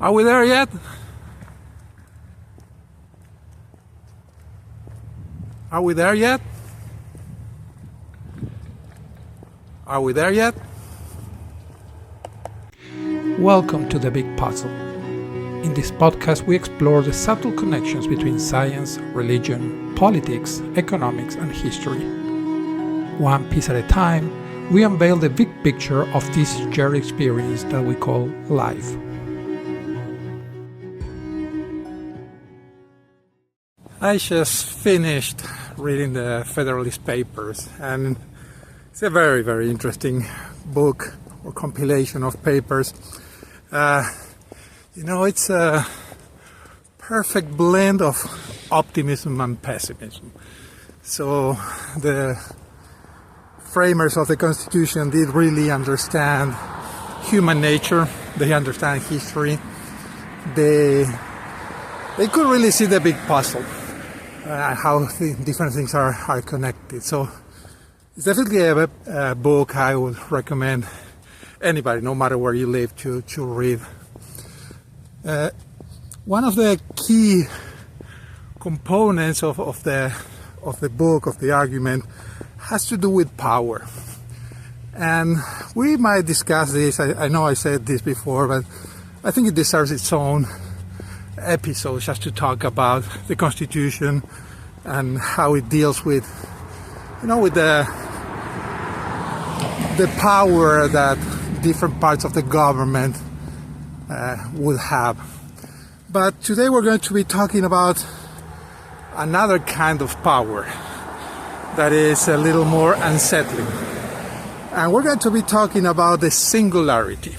Are we there yet? Are we there yet? Are we there yet? Welcome to The Big Puzzle. In this podcast, we explore the subtle connections between science, religion, politics, economics, and history. One piece at a time, we unveil the big picture of this shared experience that we call life. I just finished reading the Federalist Papers, and it's a very, very interesting book or compilation of papers. It's a perfect blend of optimism and pessimism. So the framers of the Constitution did really understand human nature. They understand history. They could really see the big puzzle. How different things are connected. So it's definitely a book I would recommend anybody, no matter where you live, to read. One of the key components of the book, of the argument, has to do with power. And we might discuss this. I know I said this before, but I think it deserves its own episode just to talk about the Constitution and how it deals with the power that different parts of the government would have. But today we're going to be talking about another kind of power that is a little more unsettling. And we're going to be talking about the singularity.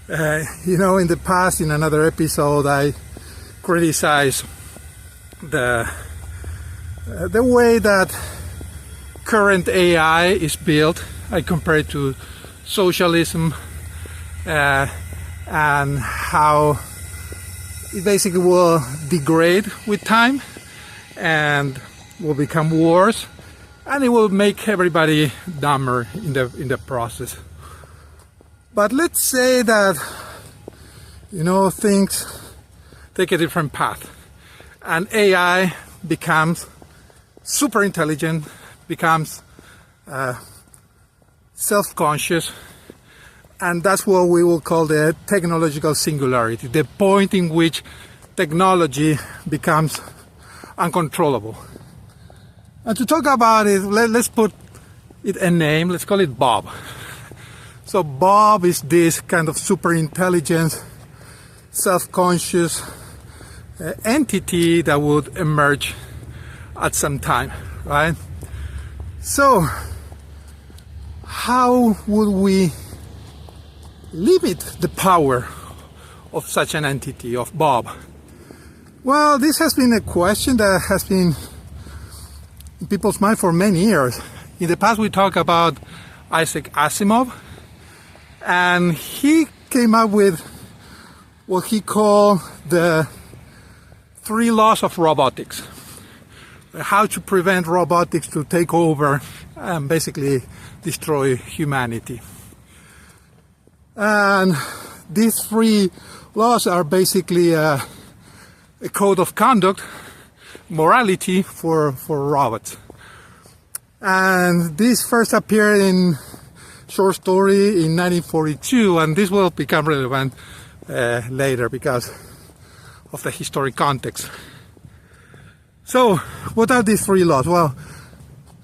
In the past, in another episode, I criticized the way that current AI is built. I compare it to socialism and how it basically will degrade with time and will become worse, and it will make everybody dumber in the process. But let's say that, things take a different path and AI becomes super intelligent, becomes self-conscious, and that's what we will call the technological singularity, the point in which technology becomes uncontrollable. And to talk about it, let's put it a name, let's call it Bob. So Bob is this kind of super intelligent, self-conscious entity that would emerge at some time, right? So how would we limit the power of such an entity, of Bob? Well, this has been a question that has been in people's mind for many years. In the past, we talked about Isaac Asimov, and he came up with what he called the 3 laws of robotics. How to prevent robotics to take over and basically destroy humanity. And these 3 laws are basically a code of conduct, morality for robots. And this first appeared in short story in 1942, and this will become relevant later because of the historic context. So, what are these 3 laws? Well,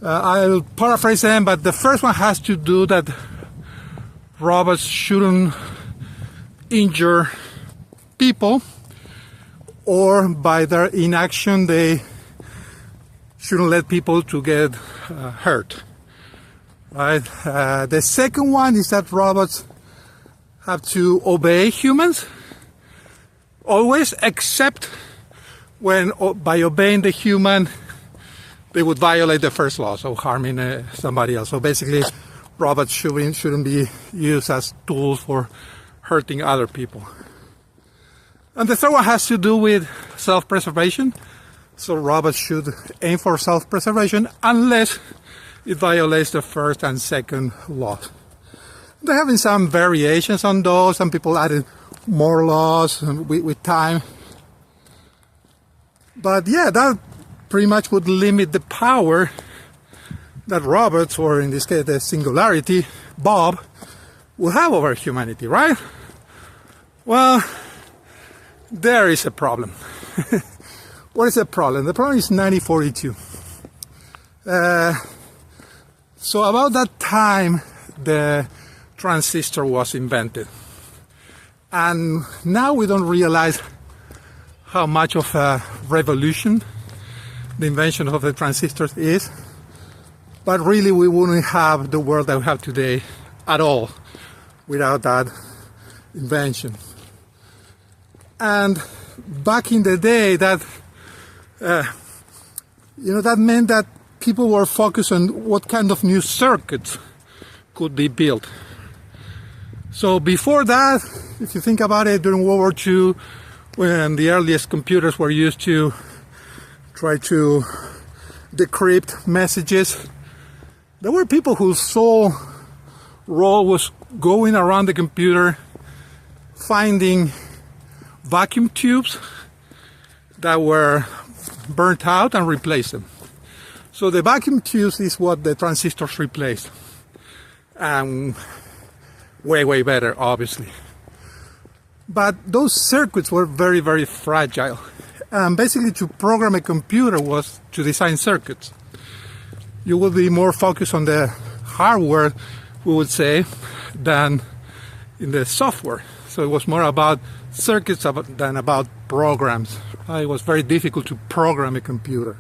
I'll paraphrase them, but the first one has to do that robots shouldn't injure people, or by their inaction they shouldn't let people to get hurt. Right? The second one is that robots have to obey humans always, except when by obeying the human they would violate the first law, so harming somebody else. So basically robots shouldn't be used as tools for hurting other people. And the third one has to do with self-preservation. So robots should aim for self-preservation unless it violates the first and second laws. There have been some variations on those. Some people added more laws with time. But yeah, that pretty much would limit the power that robots, or in this case the singularity, Bob, will have over humanity, right? Well, there is a problem. What is the problem? The problem is 1942. So about that time, the transistor was invented. And now we don't realize how much of a revolution the invention of the transistors is. But really, we wouldn't have the world that we have today at all without that invention. And back in the day, that that meant that people were focused on what kind of new circuits could be built. So before that, if you think about it, during World War II, when the earliest computers were used to try to decrypt messages, there were people whose sole role was going around the computer, finding vacuum tubes that were burnt out and replace them. So the vacuum tubes is what the transistors replaced. And way better, obviously. But those circuits were very, very fragile. Basically, to program a computer was to design circuits. You will be more focused on the hardware, we would say, than in the software. So it was more about circuits than about programs. It was very difficult to program a computer.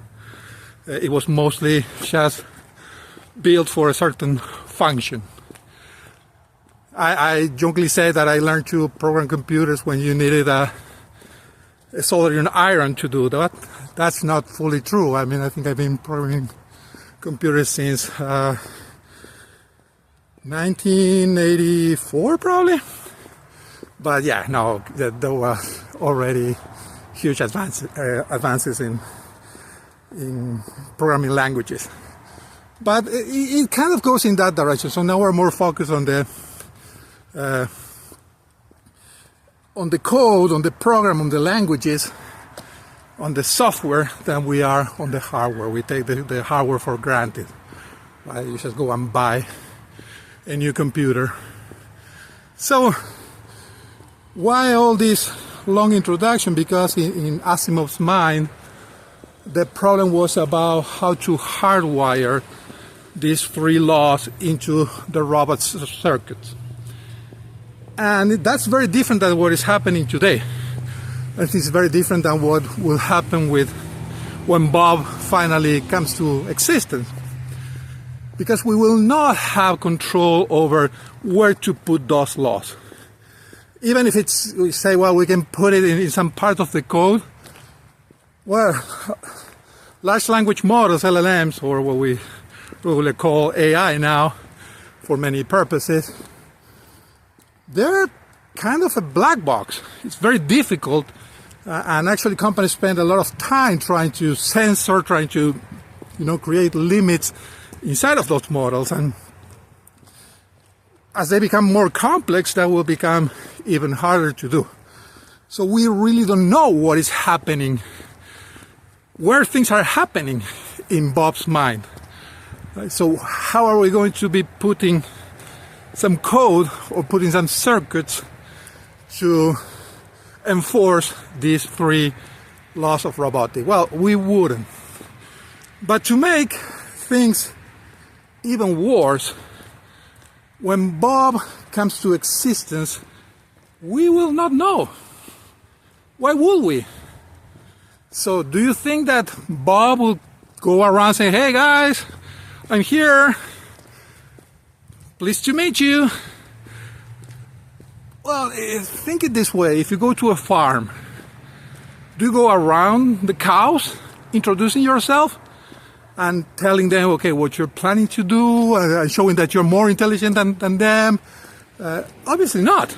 It was mostly just built for a certain function. I jokingly say that I learned to program computers when you needed a soldering iron to do that. That's not fully true. I mean, I think I've been programming computers since 1984 probably. But yeah, no, there were already huge advances in programming languages. But it kind of goes in that direction. So now we're more focused on the code, on the program, on the languages, on the software than we are on the hardware. We take the hardware for granted. Right? You just go and buy a new computer. So why all this long introduction? Because in Asimov's mind, the problem was about how to hardwire these three laws into the robot's circuits. And that's very different than what is happening today. It's very different than what will happen when Bob finally comes to existence. Because we will not have control over where to put those laws. Even if we say, well, we can put it in some part of the code. Well, large language models, LLMs, or what we really call AI now, for many purposes, they're kind of a black box. It's very difficult, and actually companies spend a lot of time trying to censor, trying to, create limits inside of those models. And as they become more complex, that will become even harder to do. So we really don't know what is happening, where things are happening in Bob's mind. Right? So how are we going to be putting some code or putting some circuits to enforce these three laws of robotics? Well, we wouldn't. But to make things even worse, when Bob comes to existence, we will not know. Why would we? So do you think that Bob will go around saying, hey guys, I'm here, pleased to meet you? Well, think it this way. If you go to a farm, do you go around the cows introducing yourself and telling them, okay, what you're planning to do, and showing that you're more intelligent than them? Obviously not.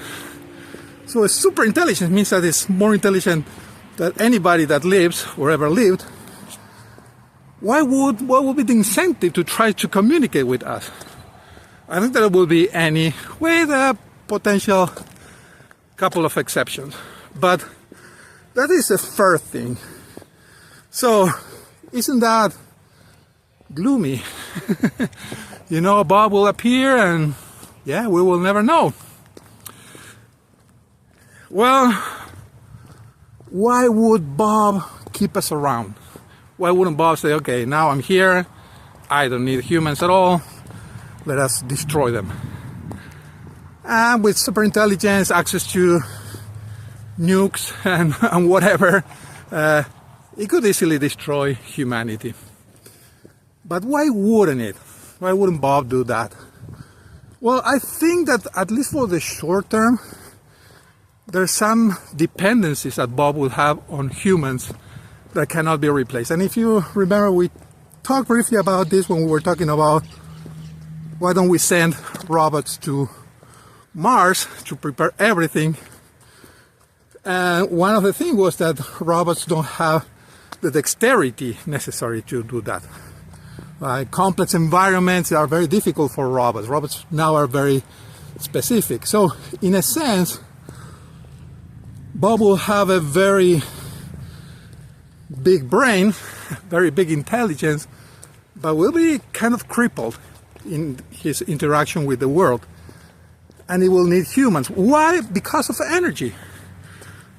So a super intelligence means that it's more intelligent than anybody that lives or ever lived. What would be the incentive to try to communicate with us? I think there will be any with a potential couple of exceptions, but that is a first thing. So isn't that gloomy? You know, Bob will appear and yeah, we will never know. Well, why would Bob keep us around? Why wouldn't Bob say, okay, now I'm here, I don't need humans at all, let us destroy them? And with superintelligence, access to nukes and whatever, it could easily destroy humanity. But why wouldn't it? Why wouldn't Bob do that? Well, I think that at least for the short term, there's some dependencies that Bob will have on humans that cannot be replaced. And if you remember, we talked briefly about this when we were talking about why don't we send robots to Mars to prepare everything. And one of the things was that robots don't have the dexterity necessary to do that. Complex environments are very difficult for robots. Robots now are very specific. So in a sense, Bob will have a very big brain, very big intelligence, but will be kind of crippled in his interaction with the world. And he will need humans. Why? Because of energy.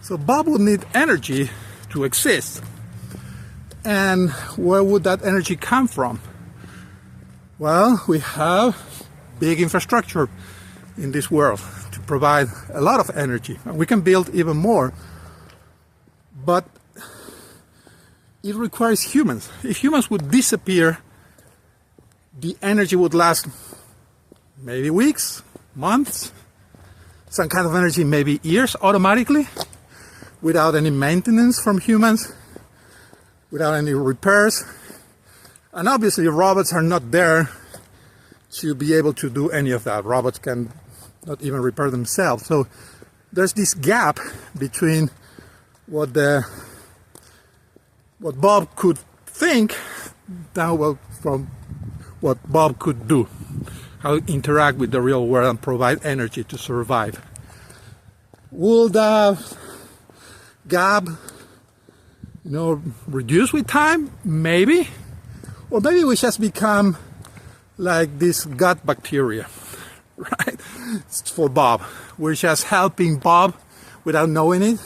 So Bob will need energy to exist. And where would that energy come from? Well, we have big infrastructure in this world to provide a lot of energy. And we can build even more. But it requires humans. If humans would disappear, the energy would last maybe weeks, months, some kind of energy maybe years automatically, without any maintenance from humans, without any repairs. And obviously robots are not there to be able to do any of that. Robots can not even repair themselves. So there's this gap between what Bob could think down from what Bob could do, how to interact with the real world and provide energy to survive. Will that gap, reduce with time? Maybe. Or maybe we just become like this gut bacteria, right? It's for Bob. We're just helping Bob without knowing it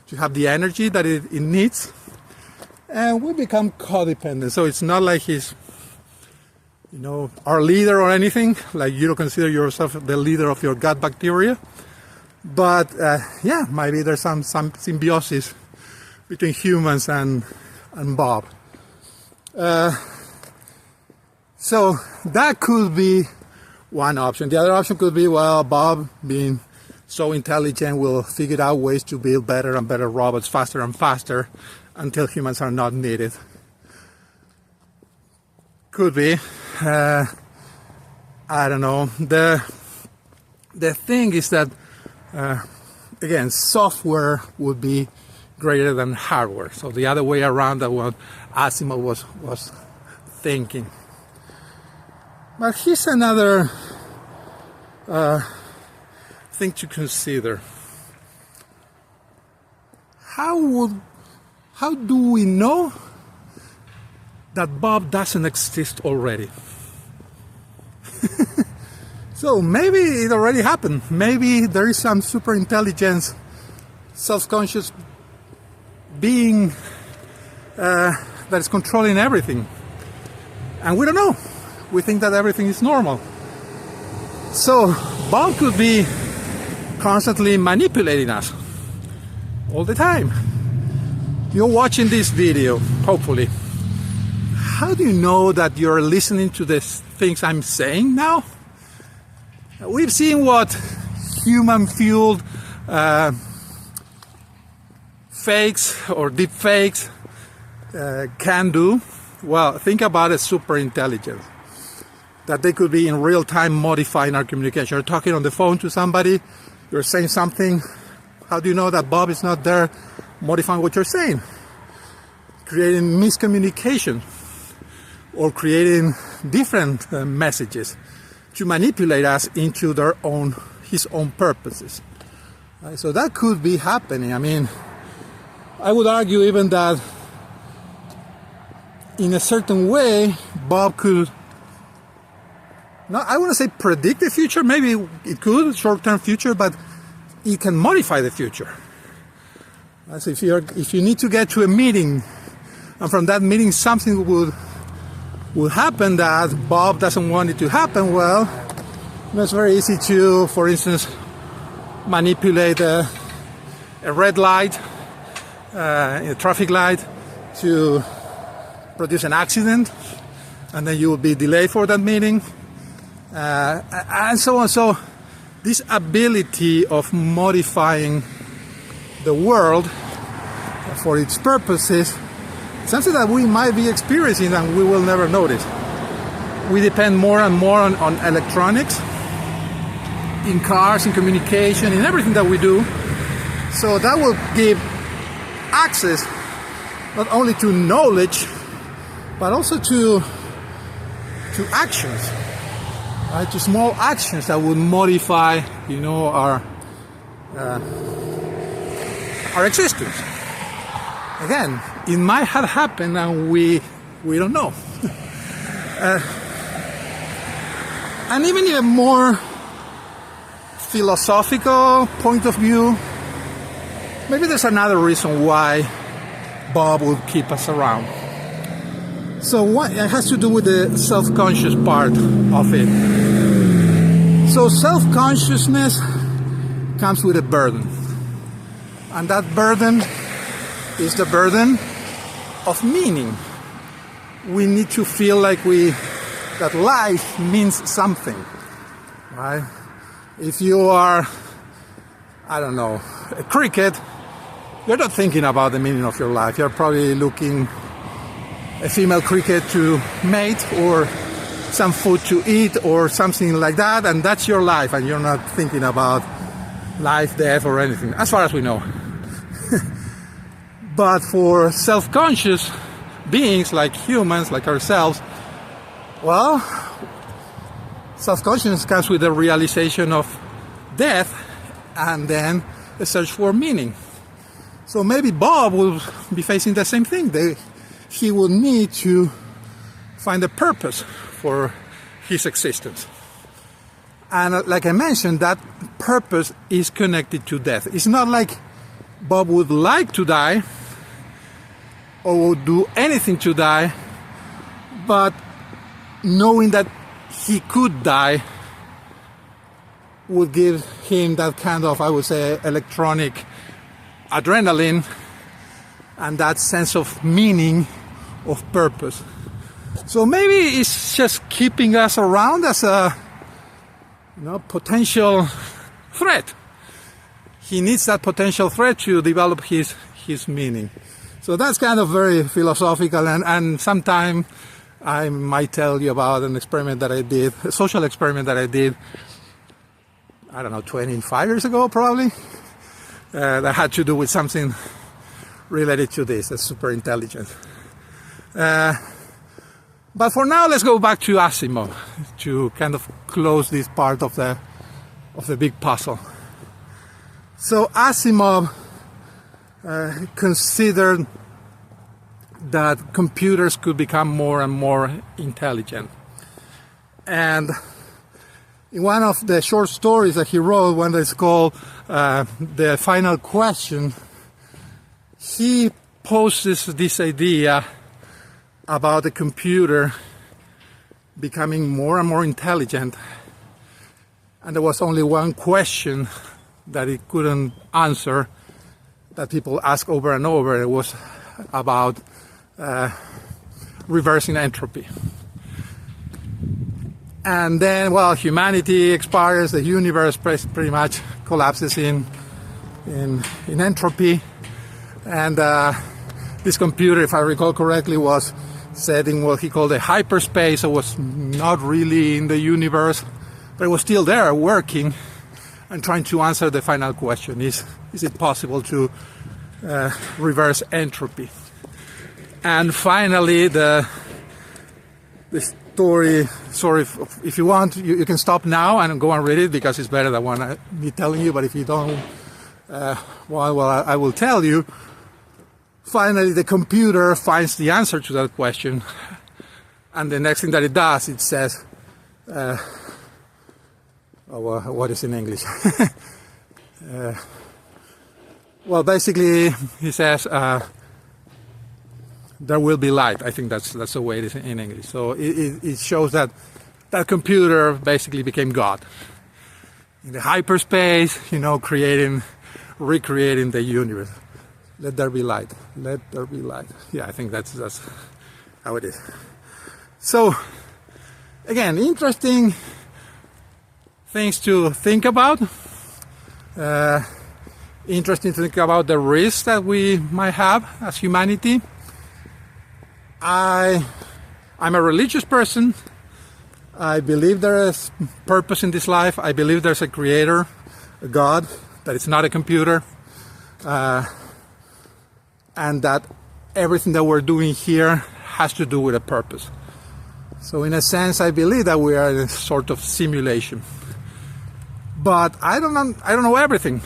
to have the energy that it needs. And we become codependent. So it's not like he's, our leader or anything. Like you don't consider yourself the leader of your gut bacteria. But yeah, maybe there's some symbiosis between humans and Bob. So that could be one option. The other option could be, well, Bob, being so intelligent, will figure out ways to build better and better robots faster and faster until humans are not needed. Could be. I don't know. The thing is that, again, software would be greater than hardware. So the other way around that what Asimov was thinking. But here's another thing to consider. How do we know that Bob doesn't exist already? So maybe it already happened. Maybe there is some super intelligence, self-conscious being that is controlling everything. And we don't know. We think that everything is normal. So Bob could be constantly manipulating us all the time. You're watching this video, hopefully. How do you know that you're listening to the things I'm saying now? We've seen what human-fueled fakes or deep fakes can do. Well, think about a super intelligence. That they could be in real time modifying our communication. You're talking on the phone to somebody, you're saying something. How do you know that Bob is not there modifying what you're saying? Creating miscommunication or creating different messages to manipulate us into his own purposes. Right? So that could be happening. I mean, I would argue even that in a certain way, Bob could, not, I wouldn't say predict the future, maybe it could, short-term future, but it can modify the future. So if you need to get to a meeting, and from that meeting something would happen that Bob doesn't want it to happen, well, it's very easy to, for instance, manipulate a red light, a traffic light, to produce an accident, and then you will be delayed for that meeting, and so on. So this ability of modifying the world for its purposes, something that we might be experiencing and we will never notice. We depend more and more on electronics, in cars, in communication, in everything that we do. So that will give access not only to knowledge, but also to actions, right? To small actions that will modify, our existence. Again, it might have happened and we don't know. And even in a more philosophical point of view, maybe there's another reason why Bob will keep us around. So it has to do with the self-conscious part of it. So self-consciousness comes with a burden. And that burden is the burden of meaning. We need to feel like that life means something, right? If you are, I don't know, a cricket, you're not thinking about the meaning of your life. You're probably looking a female cricket to mate or some food to eat or something like that, and that's your life, and you're not thinking about life, death, or anything, as far as we know. But for self-conscious beings like humans, like ourselves, well, self-consciousness comes with the realization of death and then a search for meaning. So maybe Bob will be facing the same thing. He will need to find a purpose for his existence. And like I mentioned, that purpose is connected to death. It's not like Bob would like to die or would do anything to die, but knowing that he could die would give him that kind of, I would say, electronic adrenaline and that sense of meaning, of purpose. So maybe it's just keeping us around as a potential threat. He needs that potential threat to develop his meaning. So that's kind of very philosophical, and sometime I might tell you about an experiment that I did, a social experiment that I did, I don't know, 25 years ago probably, that had to do with something related to this, that's super intelligent. But for now, let's go back to Asimov to kind of close this part of the big puzzle. So Asimov considered that computers could become more and more intelligent. And in one of the short stories that he wrote, one that's called The Final Question, he poses this idea about the computer becoming more and more intelligent, and there was only one question that it couldn't answer that people ask over and over. It was about reversing entropy. And then, well, humanity expires, the universe pretty much collapses in entropy, and this computer, if I recall correctly, was set in what he called a hyperspace. It was not really in the universe, but it was still there working and trying to answer the final question: is it possible to reverse entropy? And finally, the story, sorry, if you want, you can stop now and go and read it, because it's better than me telling you, but if you don't Well, I will tell you. Finally, the computer finds the answer to that question, and the next thing that it does, it says, what is in English? Well, basically, he says, there will be light. I think that's the way it is in English. So it shows that that computer basically became God. In the hyperspace, recreating the universe. Let there be light. Let there be light. Yeah, I think that's how it is. So, again, interesting things to think about. Interesting to think about the risks that we might have as humanity. I'm a religious person. I believe there is purpose in this life. I believe there's a creator, a God, that it's not a computer. And that everything that we're doing here has to do with a purpose. So in a sense, I believe that we are in a sort of simulation. But I don't know everything.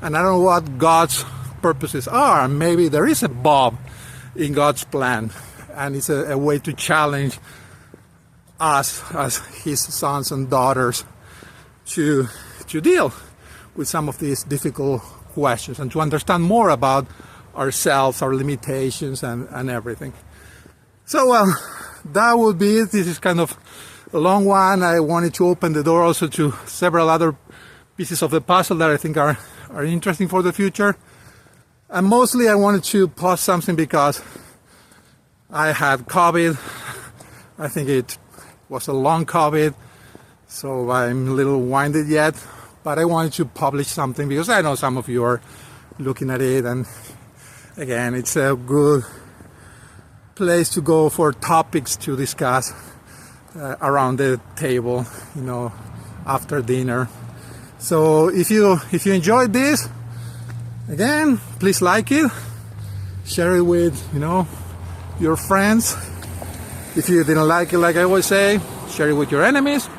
And I don't know what God's purposes are. Maybe there is a Bob in God's plan. And it's a way to challenge us as his sons and daughters to deal with some of these difficult questions and to understand more about ourselves, our limitations, and everything. So, well, that would be it. This is kind of a long one. I wanted to open the door also to several other pieces of the puzzle that I think are interesting for the future. And mostly I wanted to post something because I had COVID. I think it was a long COVID, so I'm a little winded yet. But I wanted to publish something because I know some of you are looking at it, and again, it's a good place to go for topics to discuss around the table, after dinner. So if you enjoyed this, again, please like it, share it with your friends. If you didn't like it, like I always say, share it with your enemies,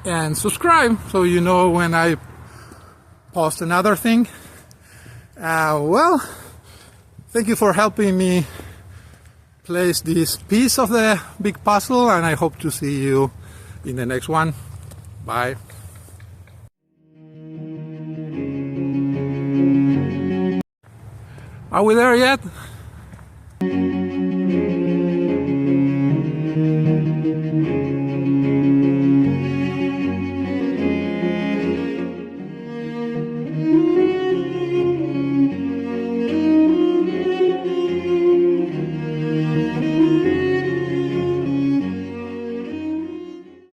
and subscribe so you know when I post another thing. Well, thank you for helping me place this piece of the big puzzle, and I hope to see you in the next one. Bye. Are we there yet?